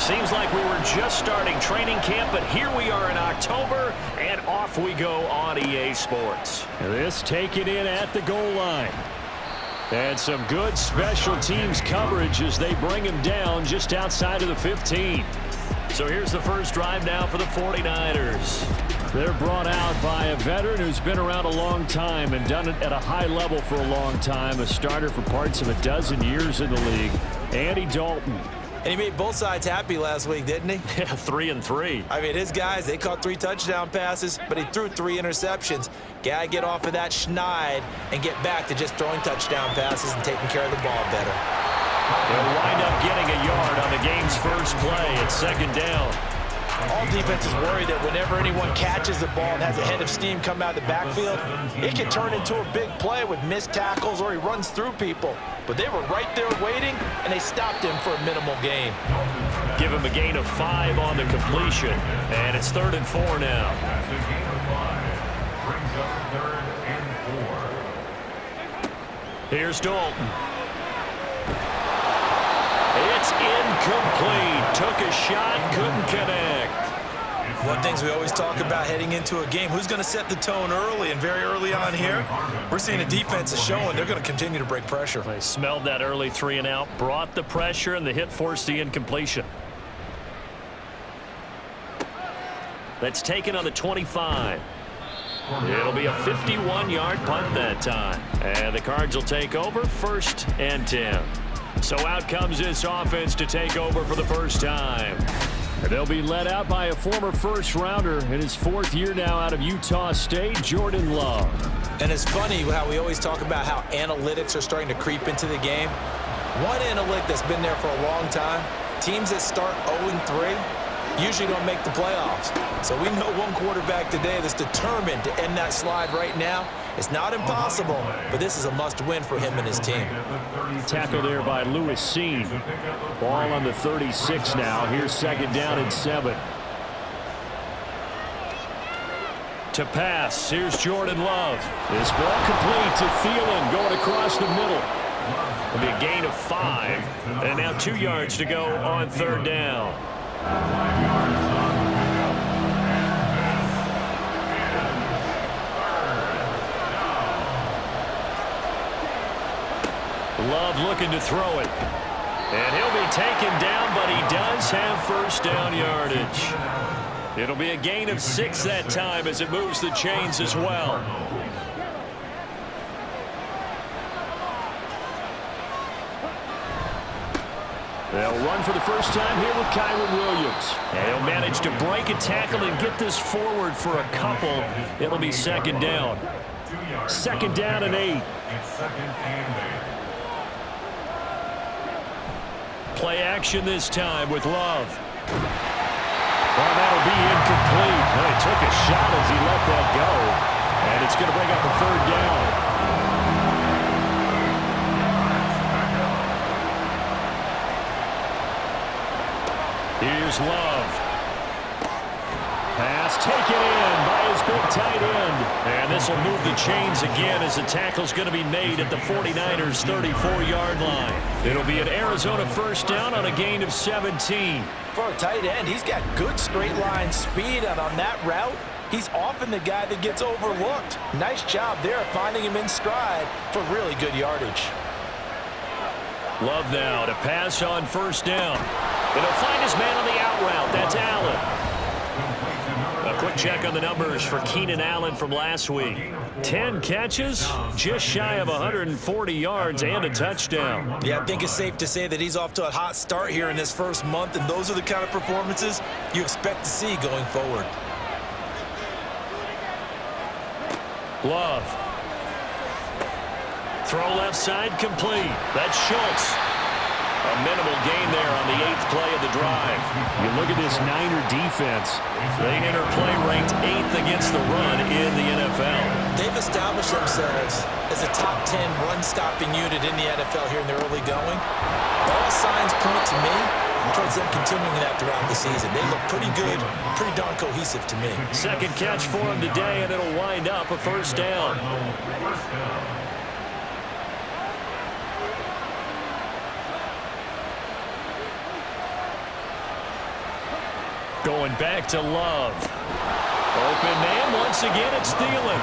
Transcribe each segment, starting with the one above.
Seems like we were just starting training camp, but here we are in October, and off we go on EA Sports. This taken in at the goal line. And some good special teams coverage as they bring him down just outside of the 15. So here's the first drive now for the 49ers. They're brought out by a veteran who's been around a long time and done it at a high level for a long time. A starter for parts of a dozen years in the league, Andy Dalton. And he made both sides happy last week, didn't he? Yeah, 3-3. I mean, his guys, they caught 3 touchdown passes, but he threw 3 interceptions. Gotta get off of that schneid and get back to just throwing touchdown passes and taking care of the ball better. They'll wind up getting a yard on the game's first play at second down. All defenses worry that whenever anyone catches the ball and has a head of steam come out of the backfield, it can turn into a big play with missed tackles or he runs through people. But they were right there waiting, and they stopped him for a minimal gain. Give him a gain of 5 on the completion, and it's 3rd and 4 now. Here's Dalton. It's incomplete. Took a shot, couldn't connect. One of the things we always talk about heading into a game, who's going to set the tone early, and very early on here, we're seeing the defense is showing they're going to continue to break pressure. They smelled that early 3 and out, brought the pressure, and the hit forced the incompletion. That's taken on the 25. It'll be a 51-yard punt that time. And the Cards will take over 1st and 10. So out comes this offense to take over for the first time. They'll be led out by a former first-rounder in his 4th year now out of Utah State, Jordan Love. And it's funny how we always talk about how analytics are starting to creep into the game. One analytic that's been there for a long time, teams that start 0-3 usually don't make the playoffs. So we know one quarterback today that's determined to end that slide right now. It's not impossible, but this is a must-win for him and his team. Tackle there by Lewis Seen. Ball on the 36 now. Here's 2nd down and 7. To pass, here's Jordan Love. This ball complete to Thielen going across the middle. It'll be a gain of 5. And now 2 yards to go on 3rd down. Love looking to throw it. And he'll be taken down, but he does have 1st down yardage. It'll be a gain of 6 that time as it moves the chains as well. They'll run for the first time here with Kyron Williams. And he'll manage to break a tackle and get this forward for a couple. It'll be 2nd down. 2nd down and 8. Play action this time with Love. Well, that'll be incomplete. Well, he took a shot as he let that go. And it's going to bring up a 3rd down. Here's Love. Pass taken in by his big tight end. And this will move the chains again as the tackle's going to be made at the 49ers' 34-yard line. It'll be an Arizona 1st down on a gain of 17. For a tight end, he's got good straight line speed, and on that route, he's often the guy that gets overlooked. Nice job there finding him in stride for really good yardage. Love now to pass on 1st down. And he'll find his man on the out route. That's Allen. A quick check on the numbers for Keenan Allen from last week. 10 catches, just shy of 140 yards, and a touchdown. Yeah, I think it's safe to say that he's off to a hot start here in this first month, and those are the kind of performances you expect to see going forward. Love. Throw left side complete. That's Schultz. A minimal gain there on the 8th play of the drive. You look at this Niner defense. They enter play ranked 8th against the run in the NFL. They've established themselves as a top 10 run-stopping unit in the NFL here in the early going. All signs point to me towards them continuing that throughout the season. They look pretty good, pretty darn cohesive to me. 2nd catch for him today, and it'll wind up a 1st down. Going back to Love. Open man, once again, it's Thielen.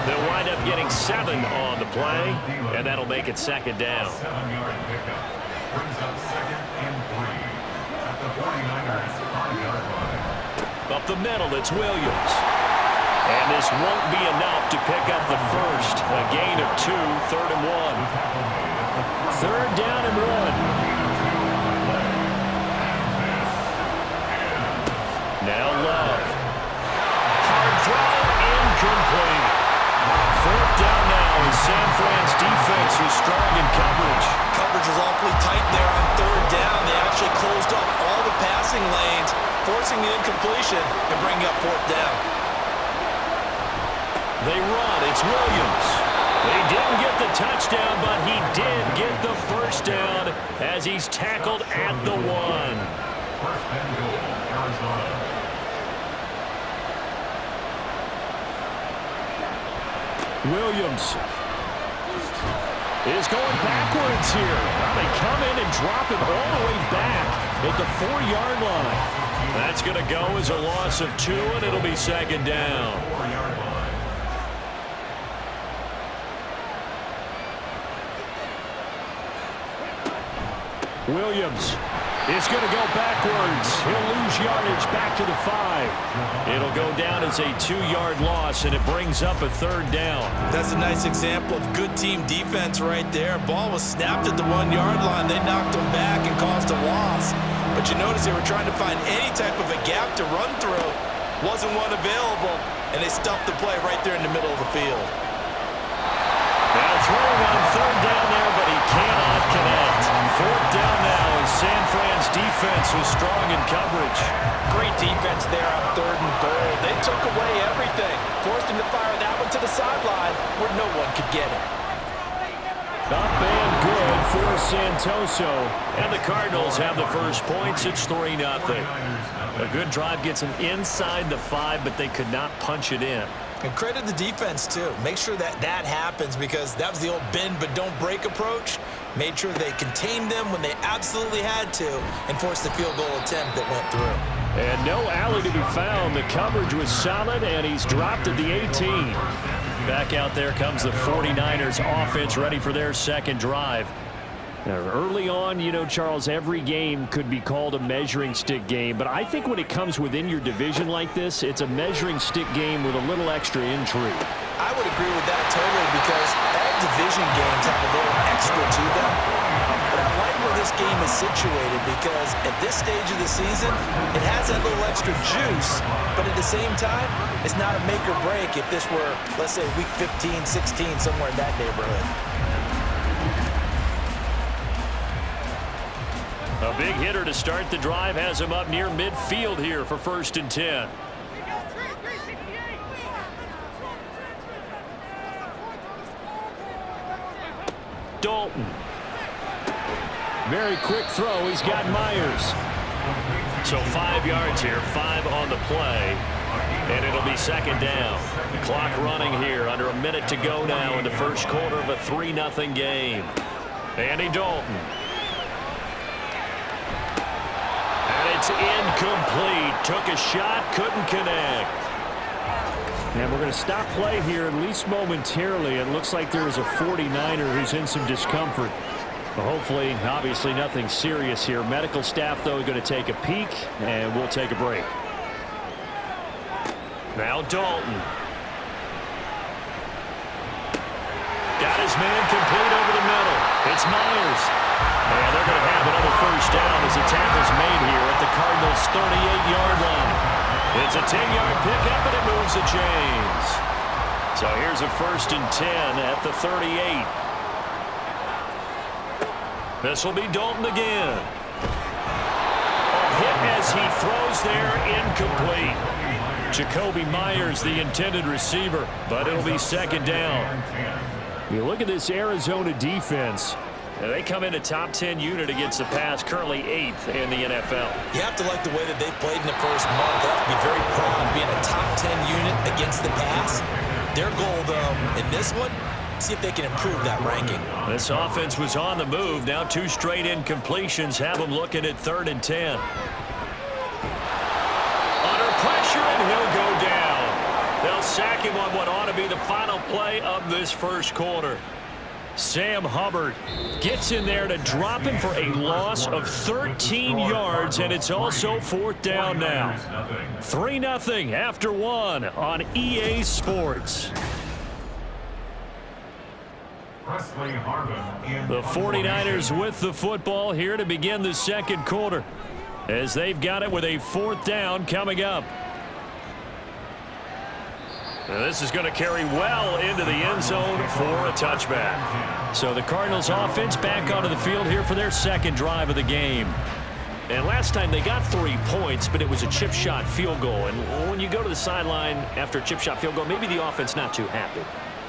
They'll wind up getting 7 on the play, and that'll make it second down. 7-yard pickup. Brings up 2nd and 3 at the 49ers 5-yard line. Up the middle, it's Williams. And this won't be enough to pick up the first. A gain of 2, 3rd and 1. 3rd down and 1. Now Love. Hard throw, incomplete. 4th down now as San Fran's defense is strong in coverage. Coverage was awfully tight there on 3rd down. They actually closed off all the passing lanes, forcing the incompletion and bringing up 4th down. They run. It's Williams. They didn't get the touchdown, but he did get the first down as he's tackled at the 1. 1st and goal, Arizona. Williams is going backwards here. Well, they come in and drop it all the way back at the 4-yard line. That's going to go as a loss of 2, and it'll be second down. 4-yard line. Williams is going to go backwards. He'll lose yardage back to the 5. It'll go down as a 2-yard loss, and it brings up a 3rd down. That's a nice example of good team defense right there. Ball was snapped at the 1-yard line. They knocked him back and caused a loss. But you notice they were trying to find any type of a gap to run through. Wasn't one available, and they stuffed the play right there in the middle of the field. Now throwing on 3rd down there, but he cannot connect. 4th down now as San Fran's defense was strong in coverage. Great defense there on 3rd and goal. They took away everything, forced him to fire that one to the sideline where no one could get it. Up and good for Santoso. And the Cardinals have the first points. It's 3-0. A good drive gets them inside the 5, but they could not punch it in. And credit the defense, too. Make sure that happens because that was the old bend but don't break approach. Made sure they contained them when they absolutely had to and forced the field goal attempt that went through. And no alley to be found. The coverage was solid, and he's dropped at the 18. Back out there comes the 49ers offense ready for their second drive. Now, early on, you know, Charles, every game could be called a measuring stick game, but I think when it comes within your division like this, it's a measuring stick game with a little extra intrigue. I would agree with that totally because all division games have a little extra to them. But I like where this game is situated because at this stage of the season, it has that little extra juice, but at the same time, it's not a make or break if this were, let's say, week 15, 16, somewhere in that neighborhood. A big hitter to start the drive has him up near midfield here for 1st and 10. Dalton. Very quick throw. He's got Myers. So 5 yards here, 5 on the play, and it'll be second down. The clock running here, under a minute to go now in the first quarter of a 3-0 game. Andy Dalton. And it's incomplete. Took a shot, couldn't connect. And we're going to stop play here, at least momentarily. It looks like there is a 49er who's in some discomfort. Well, hopefully, obviously, nothing serious here. Medical staff, though, going to take a peek, and we'll take a break. Now Dalton. Got his man complete over the middle. It's Myers. And they're going to have another first down as the tackle's made here at the Cardinals' 38-yard line. It's a 10-yard pickup, and it moves the chains. So here's a 1st and 10 at the 38. This will be Dalton again. A hit as he throws there, incomplete. Jacoby Myers, the intended receiver, but it'll be second down. You look at this Arizona defense. They come in a top 10 unit against the pass, currently 8th in the NFL. You have to like the way that they've played in the first month. They have to be very proud of being a top 10 unit against the pass. Their goal, though, in this one, see if they can improve that ranking. This offense was on the move. Now 2 straight incompletions have them looking at 3rd and 10. they'll sack him on what ought to be the final play of this first quarter. Sam Hubbard gets in there to drop him for a loss of 13 yards, and it's also fourth down now. 3-0 after one on EA Sports. The 49ers with the football here to begin the second quarter, as they've got it with a fourth down coming up. And this is going to carry well into the end zone for a touchback. So the Cardinals offense back onto the field here for their second drive of the game. And last time they got 3 points, but it was a chip shot field goal. And when you go to the sideline after a chip shot field goal, maybe the offense not too happy.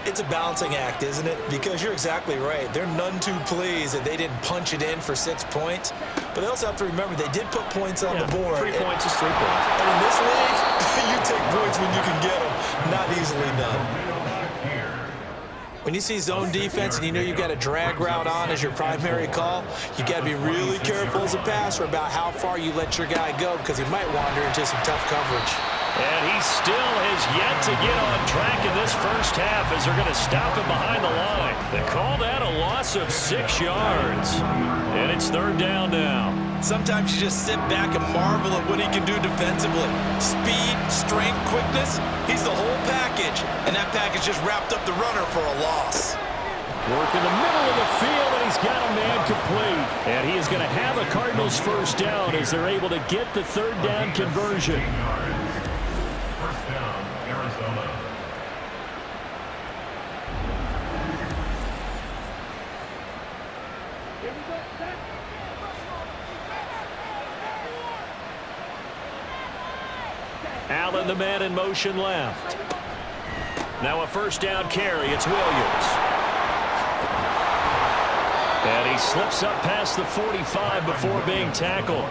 It's a balancing act, isn't it? Because you're exactly right. They're none too pleased that they didn't punch it in for 6 points. But they also have to remember they did put points on the board. 3 points is 3 points. And in this league, you take points when you can get them. Not easily done. When you see zone defense and you know you've got a drag route on as your primary call, you got to be really careful as a passer about how far you let your guy go, because he might wander into some tough coverage. And he still has yet to get on track in this first half, as they're going to stop him behind the line. They call that a loss of 6 yards. And it's third down now. Sometimes you just sit back and marvel at what he can do defensively. Speed, strength, quickness, he's the whole package. And that package just wrapped up the runner for a loss. Work in the middle of the field, and he's got a man complete. And he is going to have a Cardinals first down as they're able to get the third down conversion. First down, Arizona. Allen, the man in motion left. Now a first down carry. It's Williams. And he slips up past the 45 before being tackled.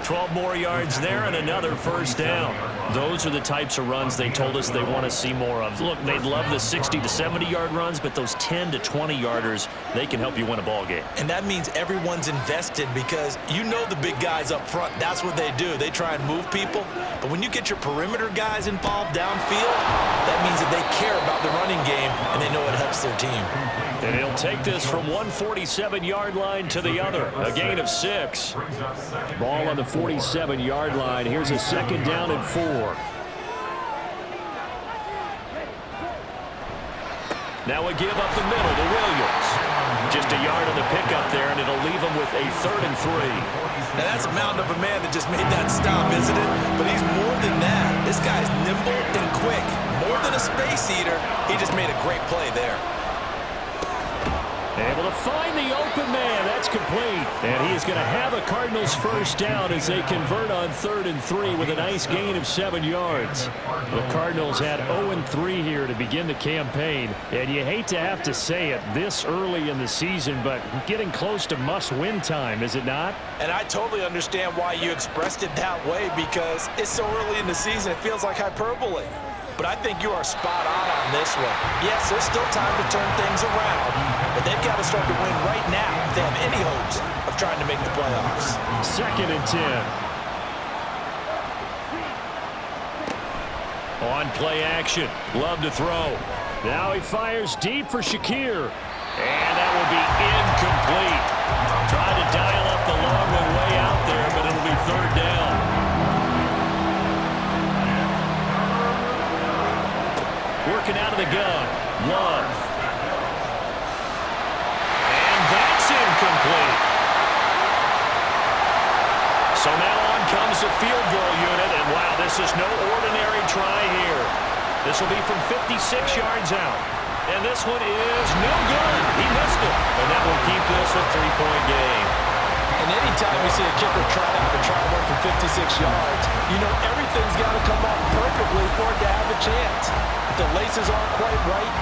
12 more yards there and another first down. Those are the types of runs they told us they want to see more of. Look, they'd love the 60 to 70-yard runs, but those 10 to 20-yarders, they can help you win a ball game. And that means everyone's invested, because you know the big guys up front, that's what they do. They try and move people. But when you get your perimeter guys involved downfield, that means that they care about the running game and they know it helps their team. And he'll take this from one 47-yard line to the other. A gain of 6. Ball on the 47-yard line. Here's a second down and 4. Now a give up the middle to Williams. Just a yard on the pickup there, and it'll leave him with a 3rd and 3. Now that's a mountain of a man that just made that stop, isn't it? But he's more than that. This guy's nimble and quick. More than a space eater, he just made a great play there. Able to find the open man. That's complete. And he is going to have a Cardinals first down as they convert on 3rd and 3 with a nice gain of 7 yards. The Cardinals had 0-3 here to begin the campaign. And you hate to have to say it this early in the season, but getting close to must-win time, is it not? And I totally understand why you expressed it that way, because it's so early in the season, it feels like hyperbole. But I think you are spot on this one. Yes, there's still time to turn things around, but they've got to start to win right now if they have any hopes of trying to make the playoffs. 2nd and 10. On play action. Love to throw. Now he fires deep for Shakir. And that will be incomplete. Tried to dial up the long one way out there, but it'll be 3rd down. Working out of the gun. Love. And that's incomplete. So now on comes the field goal unit, and wow, this is no ordinary try here. This will be from 56 yards out. And this one is no good. He missed it. And that will keep this a 3-point game. And anytime you see a kicker try out and try to run from 56 yards, you know everything's got to come off perfectly for it to have a chance. If the laces aren't quite right,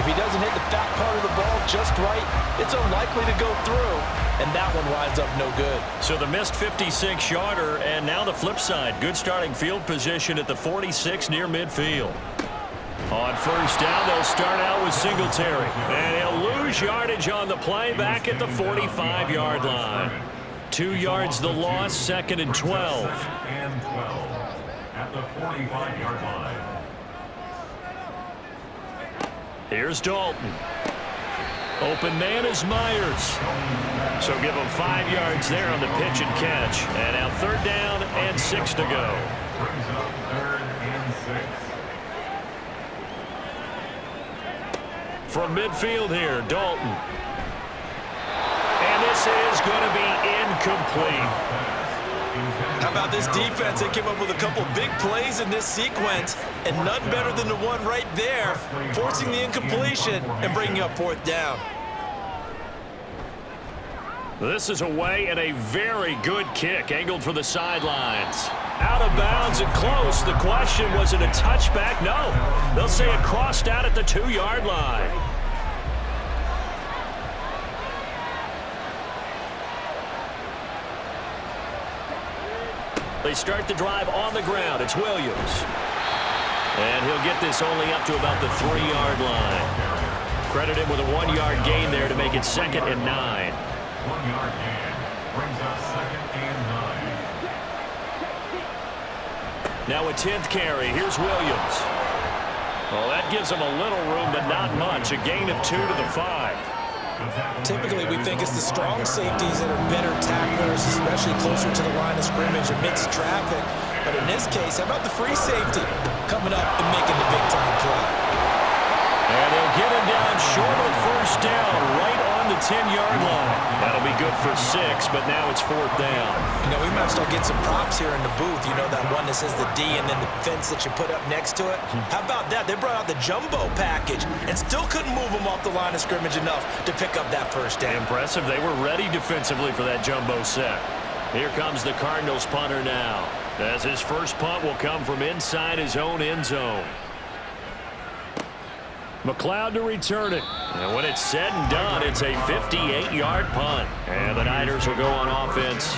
if he doesn't hit the fat part of the ball just right, it's unlikely to go through, and that one winds up no good. So the missed 56-yarder, and now the flip side. Good starting field position at the 46 near midfield. On first down, they'll start out with Singletary. And he'll lose yardage on the play back at the 45-yard line. 2 yards the loss, 2nd and 12. And 12 at the 45-yard line. Here's Dalton. Open man is Myers. So give him 5 yards there on the pitch and catch. And now 3rd down and 6 to go. Brings up 3rd and 6. From midfield here, Dalton. And this is going to be incomplete. How about this defense? They came up with a couple big plays in this sequence, and none better than the one right there, forcing the incompletion and bringing up 4th down. This is away and a very good kick, angled for the sidelines. Out of bounds and close. The question, was it a touchback? No. They'll say it crossed out at the 2-yard line. They start the drive on the ground. It's Williams. And he'll get this only up to about the 3-yard line. Credit him with a 1-yard gain there to make it 2nd and 9. 1-yard gain. Brings up 2nd and 9. Now a 10th carry. Here's Williams. Well, that gives him a little room, but not much. A gain of 2 to the 5. Typically, we think it's the strong safeties that are better tacklers, especially closer to the line of scrimmage or mixed traffic. But in this case, how about the free safety coming up and making the big-time play? And they'll get him down short of 1st down, right on the 10-yard line. That'll be good for 6, but now it's 4th down. You know, we might start getting some props here in the booth. You know, that one that says the D and then the fence that you put up next to it? How about that? They brought out the jumbo package and still couldn't move them off the line of scrimmage enough to pick up that 1st down. Impressive. They were ready defensively for that jumbo set. Here comes the Cardinals punter now, as his first punt will come from inside his own end zone. McLeod to return it. And when it's said and done, it's a 58-yard punt. And the Niners will go on offense,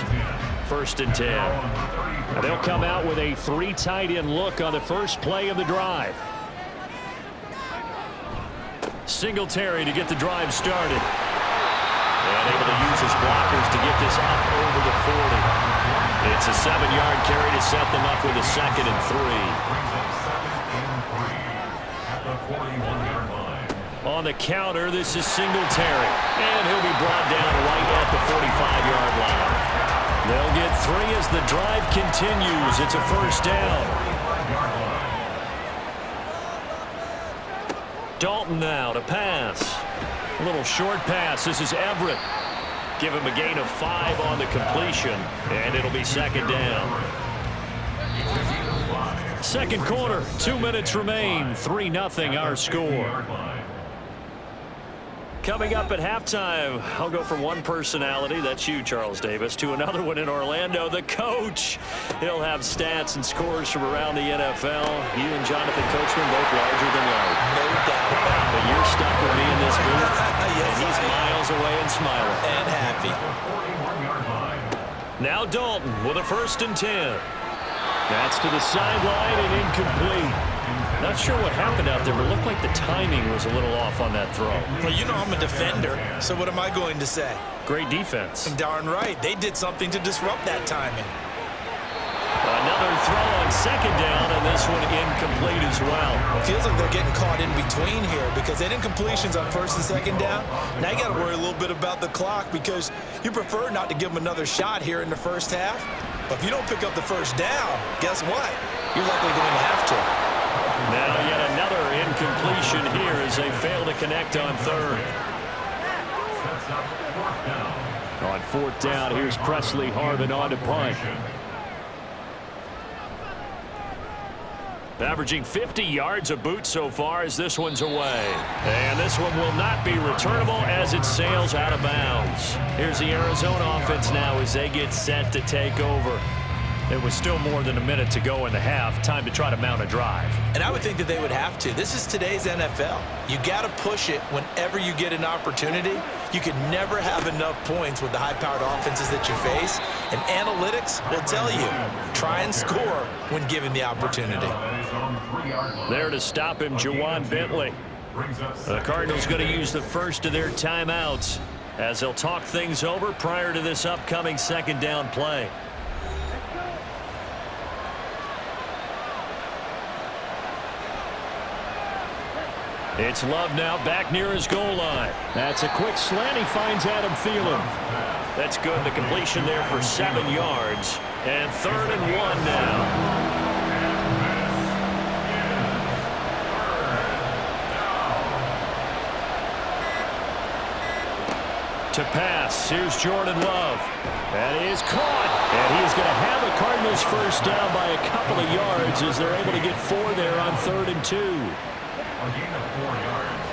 1st and 10. And they'll come out with a 3 tight end look on the first play of the drive. Singletary to get the drive started. And able to use his blockers to get this up over the 40. It's a 7-yard carry to set them up with a 2nd and 3. Brings up 2nd and 3 at the 41-yard line. On the counter, this is Singletary. And he'll be brought down right at the 45-yard line. They'll get 3 as the drive continues. It's a 1st down. Dalton now to pass. A little short pass. This is Everett. Give him a gain of 5 on the completion, and it'll be 2nd down. 2nd quarter, 2 minutes remain. 3-0 our score. Coming up at halftime, I'll go from one personality, that's you, Charles Davis, to another one in Orlando, the coach. He'll have stats and scores from around the NFL. You and Jonathan Coachman both larger than life. No doubt about it. But you're stuck with me in this booth, Yes, and he's miles away and smiling. And happy. Now Dalton with a 1st and 10. That's to the sideline and incomplete. Not sure what happened out there, but it looked like the timing was a little off on that throw. Well, you know I'm a defender, so what am I going to say? Great defense. Darn right. They did something to disrupt that timing. Another throw on 2nd down, and this one incomplete as well. It feels like they're getting caught in between here because they did incompletions on 1st and 2nd down. Now you got to worry a little bit about the clock because you prefer not to give them another shot here in the 1st half. But if you don't pick up the 1st down, guess what? You're likely going to have to. Now yet another incompletion here as they fail to connect on 3rd. On 4th down, here's Presley Harvin on to punt. Averaging 50 yards a boot so far as this one's away. And this one will not be returnable as it sails out of bounds. Here's the Arizona offense now as they get set to take over. It was still more than a minute to go in the half. Time to try to mount a drive. And I would think that they would have to. This is today's NFL. You got to push it whenever you get an opportunity. You can never have enough points with the high-powered offenses that you face. And analytics will tell you, try and score when given the opportunity. There to stop him, Juwan Bentley. The Cardinals going to use the first of their timeouts as they'll talk things over prior to this upcoming 2nd down play. It's Love now back near his goal line. That's a quick slant. He finds Adam Thielen. That's good. The completion there for 7 yards. And 3rd and 1 now. To pass, here's Jordan Love. That is caught. And he's going to have a Cardinals first down by a couple of yards as they're able to get 4 there on 3rd and 2. A gain of 4 yards.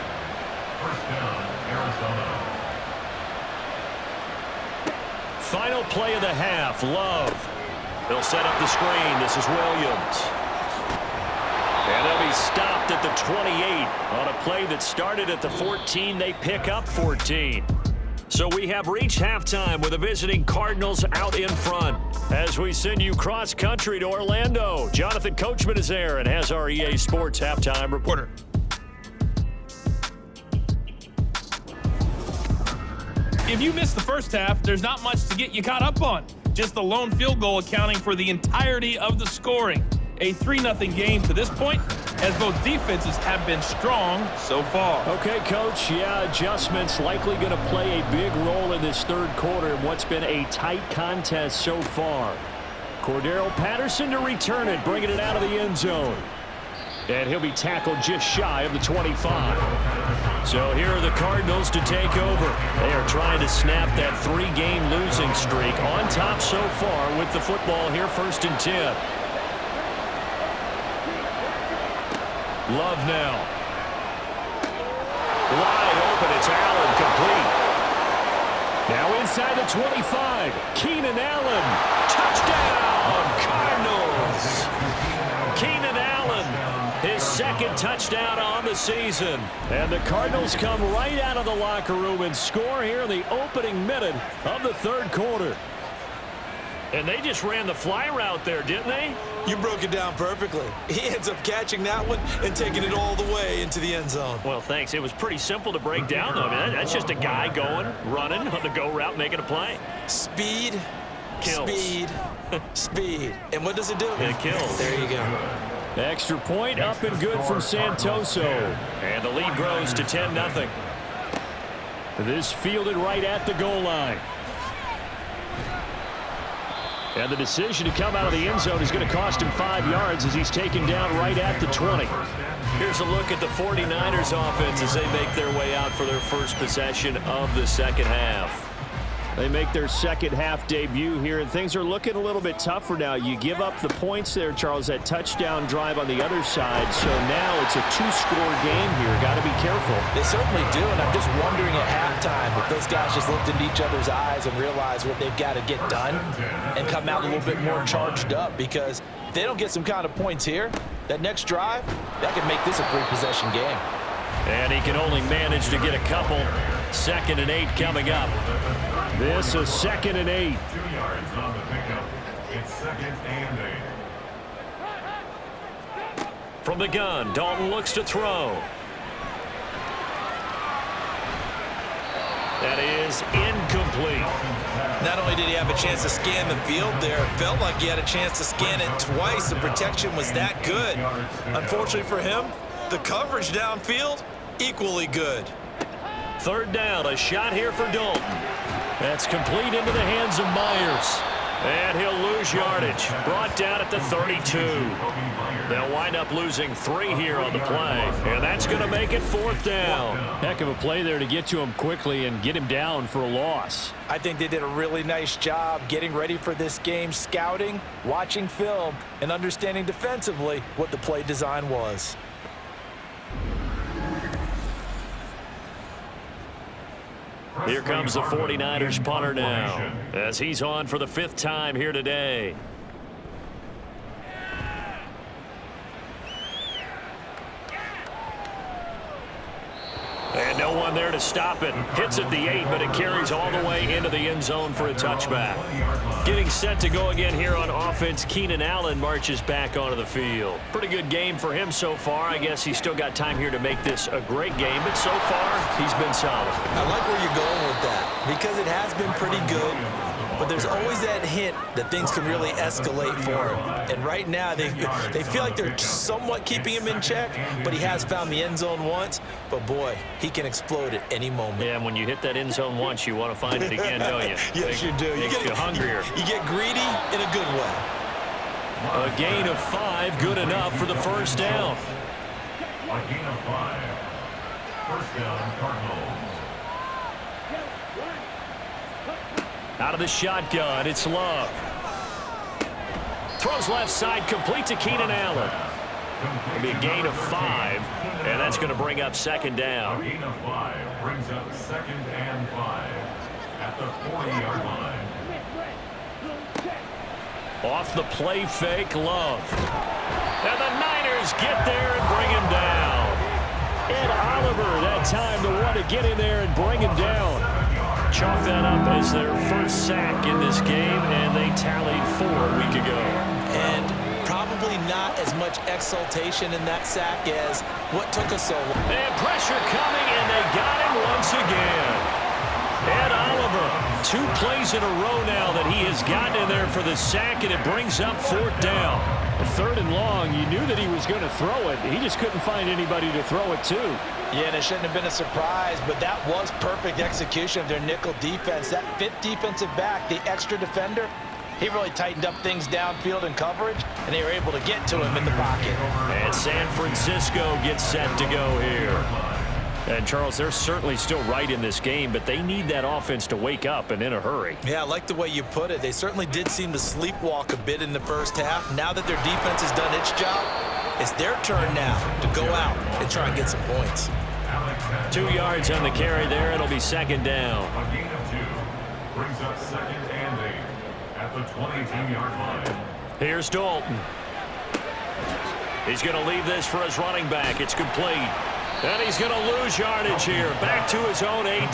First down, Arizona. Final play of the half, Love. They'll set up the screen. This is Williams. And they'll be stopped at the 28 on a play that started at the 14. They pick up 14. So we have reached halftime with the visiting Cardinals out in front. As we send you cross-country to Orlando, Jonathan Coachman is there and has our EA Sports halftime reporter. If you missed the first half, there's not much to get you caught up on. Just the lone field goal accounting for the entirety of the scoring. A 3-0 game to this point, as both defenses have been strong so far. Okay, Coach, adjustments likely going to play a big role in this third quarter in what's been a tight contest so far. Cordero Patterson to return it, bringing it out of the end zone. And he'll be tackled just shy of the 25. So here are the Cardinals to take over. They are trying to snap that 3-game losing streak on top so far with the football here, 1st and 10. Love now. Wide open. It's Allen, complete. Now inside the 25. Keenan Allen. Touchdown, Cardinals. Keenan Allen, his 2nd touchdown on the season. And the Cardinals come right out of the locker room and score here in the opening minute of the third quarter. And they just ran the fly route there, didn't they? You broke it down perfectly. He ends up catching that one and taking it all the way into the end zone. Well, thanks. It was pretty simple to break down, though. I mean, that's just a guy going, running on the go route, making a play. Speed, Kills. speed, speed. And what does it do? It kills. There you go. Extra point up and good from Santoso. And the lead grows to 10-0. This fielded right at the goal line. And the decision to come out of the end zone is going to cost him 5 yards as he's taken down right at the 20. Here's a look at the 49ers offense as they make their way out for their first possession of the second half. They make their second half debut here, and things are looking a little bit tougher now. You give up the points there, Charles, that touchdown drive on the other side. So now it's a 2-score game here. Got to be careful. They certainly do, and I'm just wondering at halftime if those guys just looked into each other's eyes and realized what they've got to get done and come out a little bit more charged up, because if they don't get some kind of points here, that next drive, that could make this a 3-possession game. And he can only manage to get a couple. 2nd and 8 coming up. This is 2nd and 8. 2 yards on the pickup. It's 2nd and 8. From the gun, Dalton looks to throw. That is incomplete. Not only did he have a chance to scan the field there, it felt like he had a chance to scan it twice. The protection was that good. Unfortunately for him, the coverage downfield, equally good. 3rd down, a shot here for Dalton. That's complete into the hands of Myers. And he'll lose yardage. Brought down at the 32. They'll wind up losing 3 here on the play. And that's going to make it 4th down. Heck of a play there to get to him quickly and get him down for a loss. I think they did a really nice job getting ready for this game, scouting, watching film, and understanding defensively what the play design was. Here comes the 49ers punter now, as he's on for the 5th time here today. And no one there to stop it. Hits at the 8, but it carries all the way into the end zone for a touchback. Getting set to go again here on offense, Keenan Allen marches back onto the field. Pretty good game for him so far. I guess he's still got time here to make this a great game, but so far, he's been solid. I like where you're going with that, because it has been pretty good. but there's always that hint that things can really escalate for him. And right now, they feel like they're somewhat keeping him in check, but he has found the end zone once. But, boy, he can explode at any moment. Yeah, and when you hit that end zone once, you want to find it again, don't you? Yes, you do. Makes you hungrier. You get greedy in a good way. A gain of 5, good enough for the first down. A gain of 5. First down, Cardinals. Out of the shotgun, it's Love. Throws left side, complete to Keenan Allen. It'll be a gain of 5, and that's going to bring up second A down. gain of 5 brings up 2nd and 5 at the 40-yard line. Off the play fake, Love. And the Niners get there and bring him down. Ed Oliver that time the one to get in there and bring him down. Chalk that up as their first sack in this game, and they tallied 4 a week ago. And probably not as much exultation in that sack as what took us so long. And pressure coming, and they got him once again. Ed Oliver, 2 plays in a row now that he has gotten in there for the sack, and it brings up 4th down. 3rd and long, you knew that he was going to throw it. He just couldn't find anybody to throw it to. Yeah, and it shouldn't have been a surprise, but that was perfect execution of their nickel defense. That 5th defensive back, the extra defender, he really tightened up things downfield in coverage, and they were able to get to him in the pocket. And San Francisco gets set to go here. And, Charles, they're certainly still right in this game, but they need that offense to wake up and in a hurry. Yeah, I like the way you put it. They certainly did seem to sleepwalk a bit in the first half. Now that their defense has done its job, it's their turn now to go out and try and get some points. 2 yards on the carry there. It'll be second down. A gain of 2 brings up 2nd and 8 at the 22-yard line. Here's Dalton. He's going to leave this for his running back. It's complete. And he's going to lose yardage here. Back to his own 18.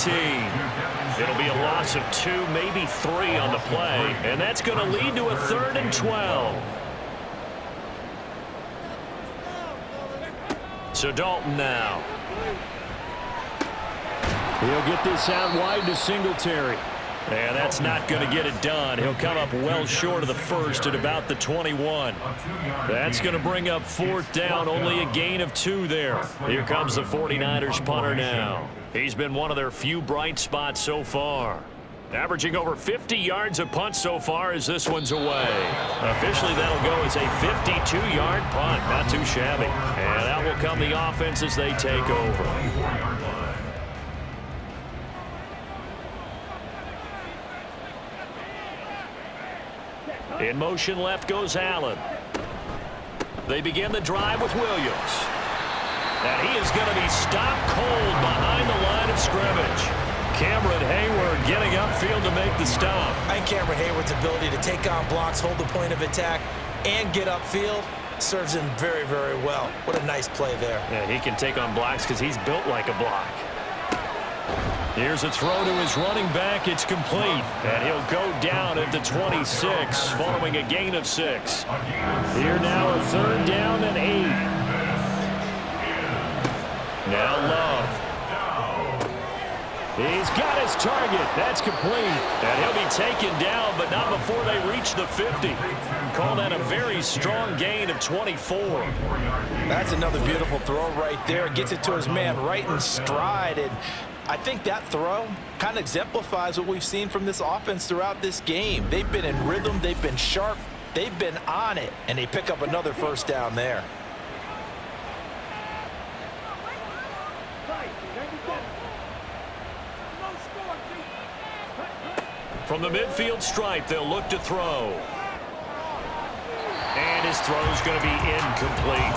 It'll be a loss of 2, maybe 3 on the play. And that's going to lead to a 3rd and 12. So Dalton now. He'll get this out wide to Singletary. And that's not going to get it done. He'll come up well short of the first at about the 21. That's going to bring up 4th down, only a gain of 2 there. Here comes the 49ers punter now. He's been one of their few bright spots so far. Averaging over 50 yards a punt so far as this one's away. Officially, that'll go as a 52-yard punt. Not too shabby. And that will come the offense as they take over. In motion left goes Allen. They begin the drive with Williams. And he is going to be stopped cold behind the line of scrimmage. Cameron Hayward getting upfield to make the stop. And Cameron Hayward's ability to take on blocks, hold the point of attack, and get upfield serves him very, very well. What a nice play there. Yeah, he can take on blocks because he's built like a block. Here's a throw to his running back. It's complete. And he'll go down at the 26 following a gain of 6. Here now a 3rd down and 8. Now Love. He's got his target. That's complete. And he'll be taken down, but not before they reach the 50. Call that a very strong gain of 24. That's another beautiful throw right there. Gets it to his man right in stride. And I think that throw kind of exemplifies what we've seen from this offense throughout this game. They've been in rhythm. They've been sharp. They've been on it. And they pick up another first down there. From the midfield stripe, they'll look to throw. And his throw's going to be incomplete.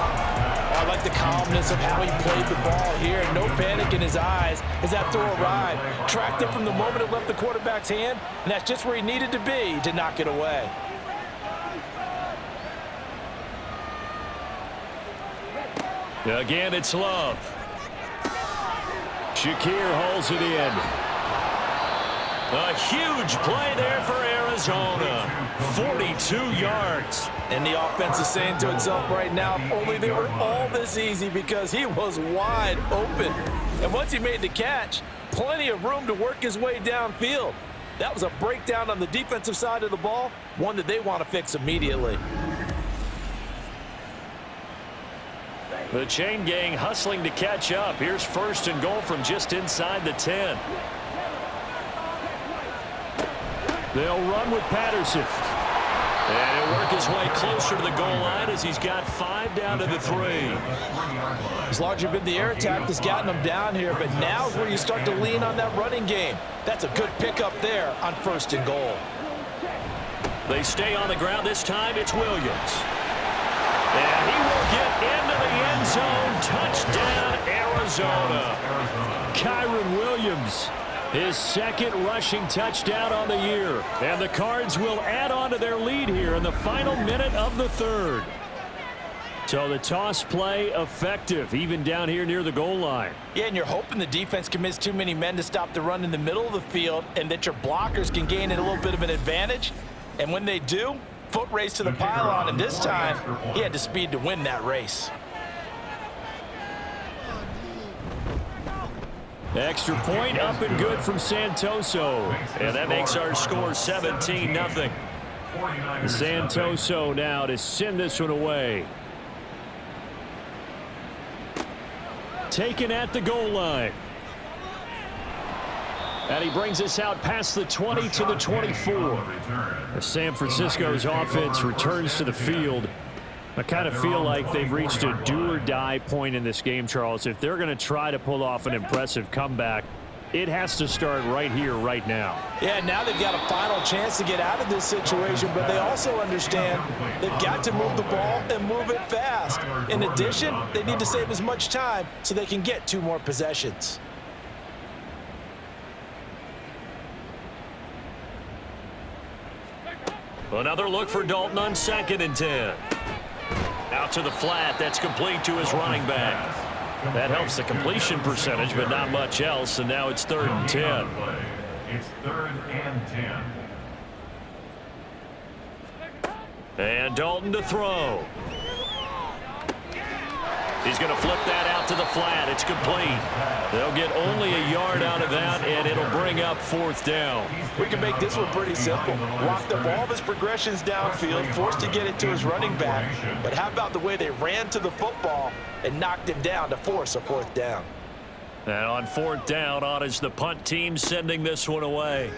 I like the calmness of how he played the ball here. No panic in his eyes as that throw arrived. Tracked it from the moment it left the quarterback's hand, and that's just where he needed to be to knock it away. Again, it's Love. Shakir holds it in. A huge play there for Arizona. 42 yards. And the offense is saying to itself right now, only they were all this easy because he was wide open. And once he made the catch, plenty of room to work his way downfield. That was a breakdown on the defensive side of the ball, one that they want to fix immediately. The chain gang hustling to catch up. Here's 1st and goal from just inside the 10. They'll run with Patterson. And he'll work his way closer to the goal line as he's got 5 down to the 3. It's largely been the air attack that's gotten them down here, but now's where you start to lean on that running game. That's a good pickup there on 1st and goal. They stay on the ground. This time it's Williams. And he will get into the end zone. Touchdown, Arizona. Kyron Williams, his 2nd rushing touchdown on the year. And the Cards will add on to their lead here in the final minute of the 3rd. So the toss play effective, even down here near the goal line. Yeah, and you're hoping the defense commits too many men to stop the run in the middle of the field and that your blockers can gain a little bit of an advantage. And when they do, foot race to the pylon, and this time he had the speed to win that race. Extra point up and good from Santoso. And that makes our score 17-0. Santoso now to send this one away. Taken at the goal line. And he brings us out past the 20 to the 24. As San Francisco's offense returns to the field, I kind of feel like they've reached a do-or-die point in this game, Charles. If they're going to try to pull off an impressive comeback, it has to start right here, right now. Yeah, now they've got a final chance to get out of this situation, but they also understand they've got to move the ball and move it fast. In addition, they need to save as much time so they can get 2 more possessions. Another look for Dalton on 2nd and 10. Out to the flat. That's complete to his running back. That helps the completion percentage, but not much else. And now it's 3rd and 10. It's 3rd and 10. And Dalton to throw. He's going to flip that out to the flat. It's complete. They'll get only a yard out of that, and it'll bring up 4th down. We can make this one pretty simple. Locked up all of his progressions downfield, forced to get it to his running back. But how about the way they ran to the football and knocked him down to force a 4th down? And on 4th down, on is the punt team sending this one away.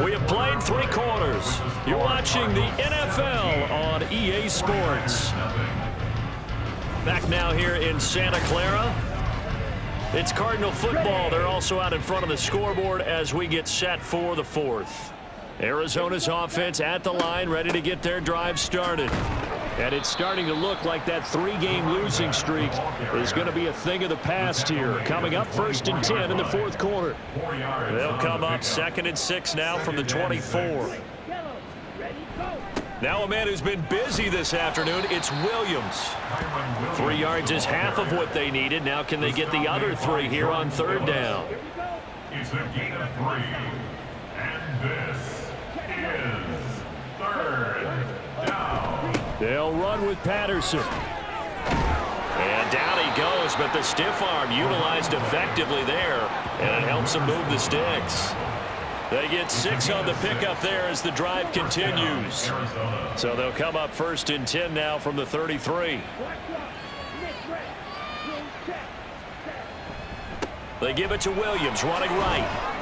We have played 3 quarters. You're watching the NFL on EA Sports. Back now here in Santa Clara. It's Cardinal football. They're also out in front of the scoreboard as we get set for the 4th. Arizona's offense at the line, ready to get their drive started. And it's starting to look like that 3-game losing streak is going to be a thing of the past here. Coming up 1st and 10 in the 4th quarter. They'll come up 2nd and 6 now from the 24. Now a man who's been busy this afternoon, it's Williams. 3 yards is half of what they needed. Now can they get the other 3 here on 3rd down? It's a gain of 3. And this is 3rd down. They'll run with Patterson. And down he goes, but the stiff arm utilized effectively there, and it helps them move the sticks. They get 6 on the pickup there as the drive continues. So they'll come up 1st and 10 now from the 33. They give it to Williams, running right.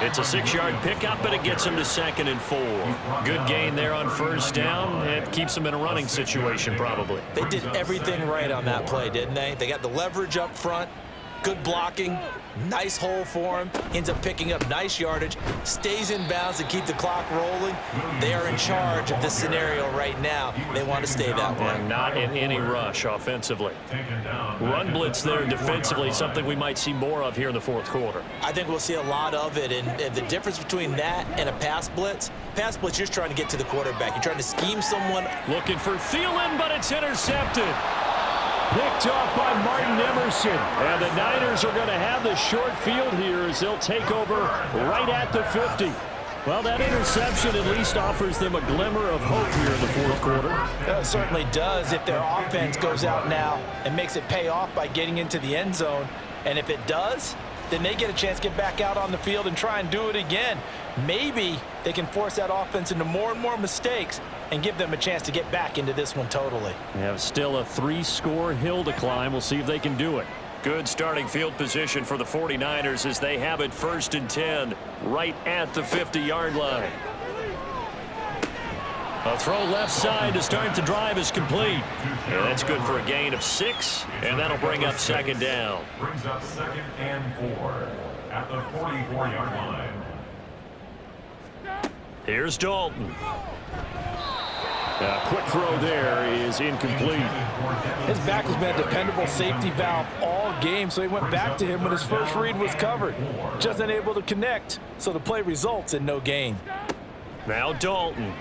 It's a 6-yard pickup, but it gets him to 2nd and 4. Good gain there on 1st down. It keeps him in a running situation, probably. They did everything right on that play, didn't they? They got the leverage up front, good blocking, nice hole for him, ends up picking up nice yardage, stays in bounds to keep the clock rolling. They are in charge of this scenario right now. They want to stay that way. And not in any rush offensively. Run blitz there defensively, something we might see more of here in the 4th quarter. I think we'll see a lot of it, and the difference between that and a pass blitz, you're just trying to get to the quarterback. You're trying to scheme someone. Looking for Thielen, but it's intercepted. Picked off by Martin Emerson. And the Niners are going to have the short field here as they'll take over right at the 50. Well, that interception at least offers them a glimmer of hope here in the fourth quarter. It certainly does if their offense goes out now and makes it pay off by getting into the end zone. And if it does, then they get a chance to get back out on the field and try and do it again. Maybe they can force that offense into more and more mistakes and give them a chance to get back into this one totally. They have still a 3-score hill to climb. We'll see if they can do it. Good starting field position for the 49ers as they have it 1st and 10 right at the 50-yard line. A throw left side to start the drive is complete. And that's good for a gain of 6, and that'll bring up 2nd down. Brings up 2nd and 4 at the 44-yard line. Here's Dalton. A quick throw there is incomplete. His back has been a dependable safety valve all game, so he went back to him when his first read was covered. Just unable to connect, so the play results in no gain. Now Dalton.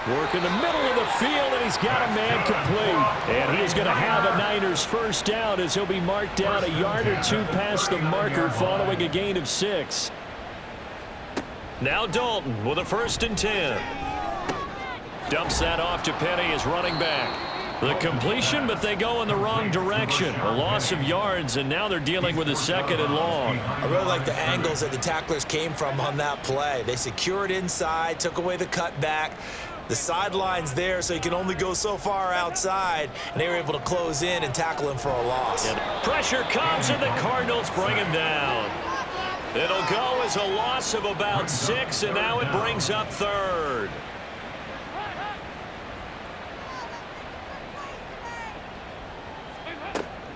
Work in the middle of the field, and he's got a man complete. And he is going to have a Niners first down as he'll be marked down a yard or two past the marker following a gain of 6. Now Dalton with a 1st and 10. Dumps that off to Penny as running back. The completion, but they go in the wrong direction. A loss of yards, and now they're dealing with a 2nd and long. I really like the angles that the tacklers came from on that play. They secured inside, took away the cutback. The sideline's there, so he can only go so far outside, and they were able to close in and tackle him for a loss. And pressure comes, and the Cardinals bring him down. It'll go as a loss of about 6, and now it brings up 3rd.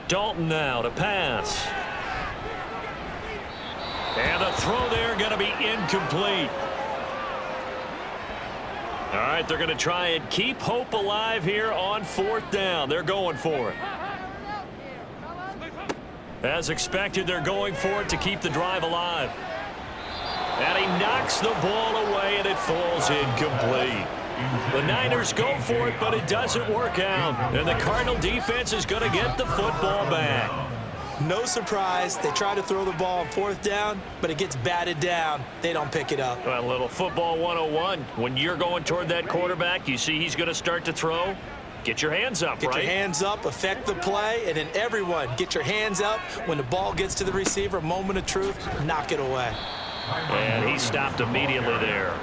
Dalton now to pass. And the throw there going to be incomplete. All right, they're going to try and keep hope alive here on 4th down. They're going for it. As expected, they're going for it to keep the drive alive. And he knocks the ball away, and it falls incomplete. The Niners go for it, but it doesn't work out. And the Cardinal defense is going to get the football back. No surprise, they try to throw the ball on 4th down, but it gets batted down. They don't pick it up. A little football 101. When you're going toward that quarterback, you see he's going to start to throw. Get your hands up, Get right? your hands up, affect the play, and then everyone get your hands up. When the ball gets to the receiver, moment of truth, knock it away. And he stopped immediately there.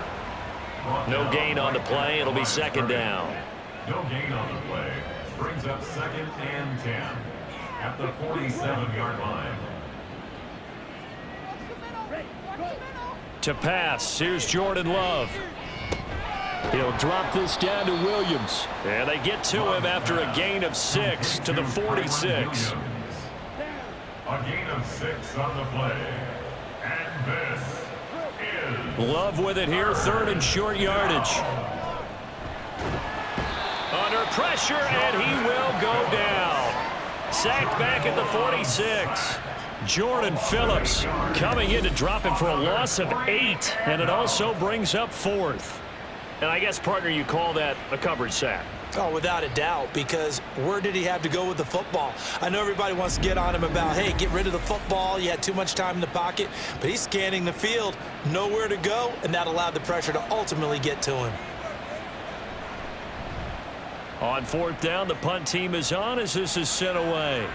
No gain on the play. It'll be 2nd down. No gain on the play. Brings up 2nd and 10 at the 47-yard line. To pass, here's Jordan Love. He'll drop this down to Williams. And they get to him after a gain of 6 to the 46. A gain of 6 on the play. And this is Love with it here, 3rd and short yardage. Under pressure, and he will go down. Sacked back at the 46. Jordan Phillips coming in to drop him for a loss of 8, and it also brings up 4th. And I guess, partner, you call that a coverage sack. Oh, without a doubt, because where did he have to go with the football? I know everybody wants to get on him about, hey, get rid of the football. You had too much time in the pocket. But he's scanning the field, nowhere to go, and that allowed the pressure to ultimately get to him. On 4th down, the punt team is on as this is sent away.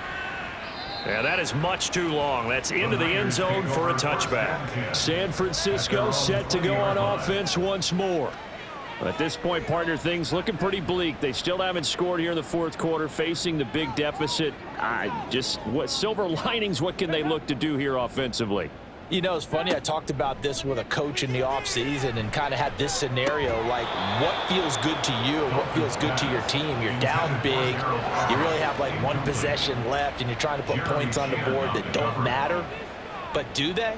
And that is much too long. That's into the end zone for a touchback. San Francisco set to go on offense once more. At this point, partner, things looking pretty bleak. They still haven't scored here in the 4th quarter, facing the big deficit. Just what silver linings, what can they look to do here offensively? You know, it's funny, I talked about this with a coach in the offseason and kind of had this scenario, like what feels good to you and what feels good to your team. You're down big. You really have like one possession left, and you're trying to put points on the board that don't matter. But do they?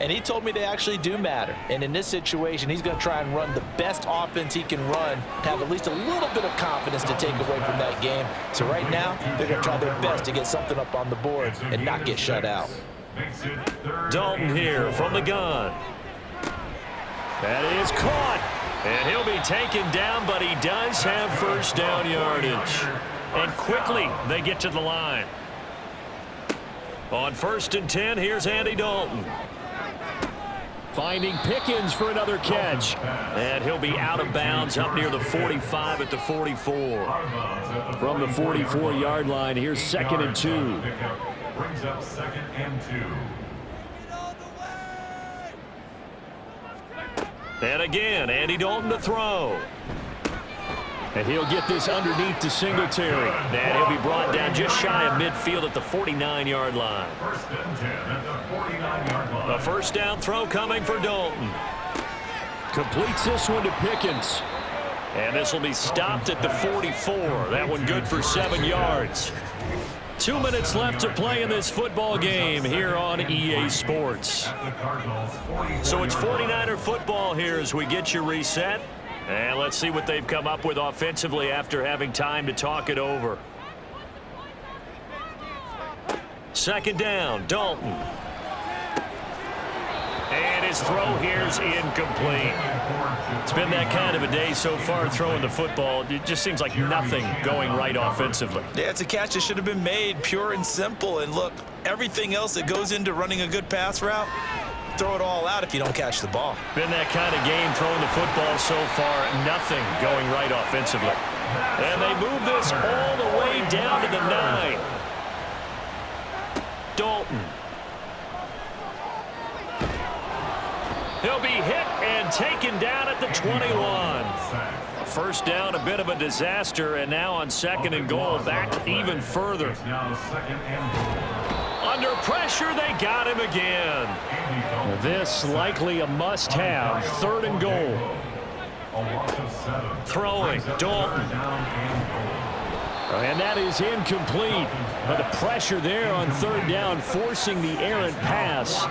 And he told me they actually do matter. And in this situation, he's going to try and run the best offense he can run to have at least a little bit of confidence to take away from that game. So right now, they're going to try their best to get something up on the board and not get shut out. Dalton here from the gun. That is caught. And he'll be taken down, but he does have 1st down yardage. And quickly, they get to the line. On 1st and 10, here's Andy Dalton. Finding Pickens for another catch. And he'll be out of bounds up near the 45 at the 44. From the 44-yard line, here's 2nd and 2. Brings up 2nd and 2. And again, Andy Dalton to throw. And he'll get this underneath to Singletary. And he'll be brought down just shy of midfield at the 49-yard line. 1st and 10 at the 49-yard line. A first down throw coming for Dalton. Completes this one to Pickens. And this will be stopped at the 44. That one good for 7 yards. 2 minutes left to play in this football game here on EA Sports. So it's 49er football here as we get you reset. And let's see what they've come up with offensively after having time to talk it over. 2nd down, Dalton. And his throw here's incomplete. It's been that kind of a day so far throwing the football. It just seems like nothing going right offensively. Yeah, it's a catch that should have been made, pure and simple. And look, everything else that goes into running a good pass route, throw it all out if you don't catch the ball. Been that kind of game throwing the football so far, nothing going right offensively. And they move this all the way down to the 9. Dalton. He'll be hit and taken down at the 21. A first down, a bit of a disaster, and now on 2nd and goal, back even further. Now 2nd and goal. Under pressure, they got him again. This likely a must-have. 3rd and goal. A loss of 7. Throwing, Dalton. And that is incomplete. But the pressure there on 3rd down, forcing the errant pass.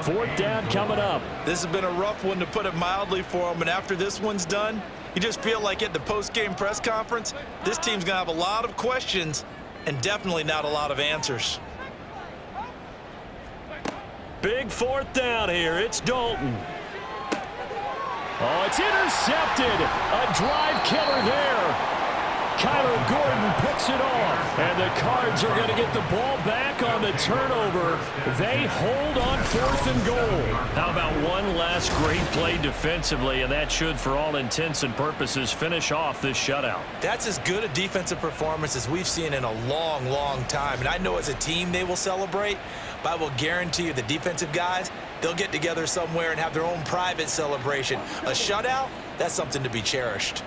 4th down coming up. This has been a rough one, to put it mildly, for him. And after this one's done, you just feel like at the post-game press conference, this team's going to have a lot of questions and definitely not a lot of answers. Big 4th down here. It's Dalton. Oh, it's intercepted. A drive killer there. Kyler Gordon picks it off. And the Cards are going to get the ball back on the turnover. They hold on 4th and goal. How about one last great play defensively, and that should, for all intents and purposes, finish off this shutout. That's as good a defensive performance as we've seen in a long, long time. And I know as a team they will celebrate, but I will guarantee you the defensive guys, they'll get together somewhere and have their own private celebration. A shutout, that's something to be cherished.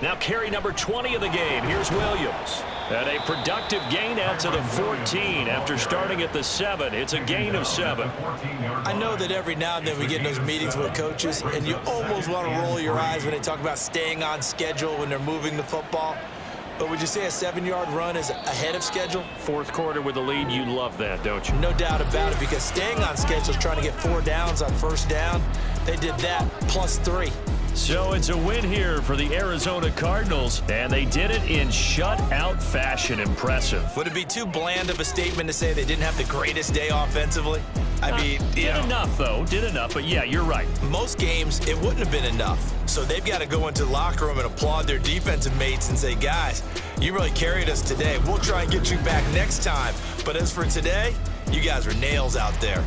Now carry number 20 of the game. Here's Williams. And a productive gain out to the 14 after starting at the 7. It's a gain of 7. I know that every now and then we get in those meetings with coaches, and you almost want to roll your eyes when they talk about staying on schedule when they're moving the football. But would you say a 7-yard run is ahead of schedule? 4th quarter with the lead, you love that, don't you? No doubt about it, because staying on schedule is trying to get 4 downs on 1st down. They did that plus 3. So it's a win here for the Arizona Cardinals, and they did it in shutout fashion. Impressive. Would it be too bland of a statement to say they didn't have the greatest day offensively? I mean, did enough, though. Did enough, but yeah, you're right. Most games, it wouldn't have been enough. So they've got to go into the locker room and applaud their defensive mates and say, guys, you really carried us today. We'll try and get you back next time. But as for today, you guys were nails out there.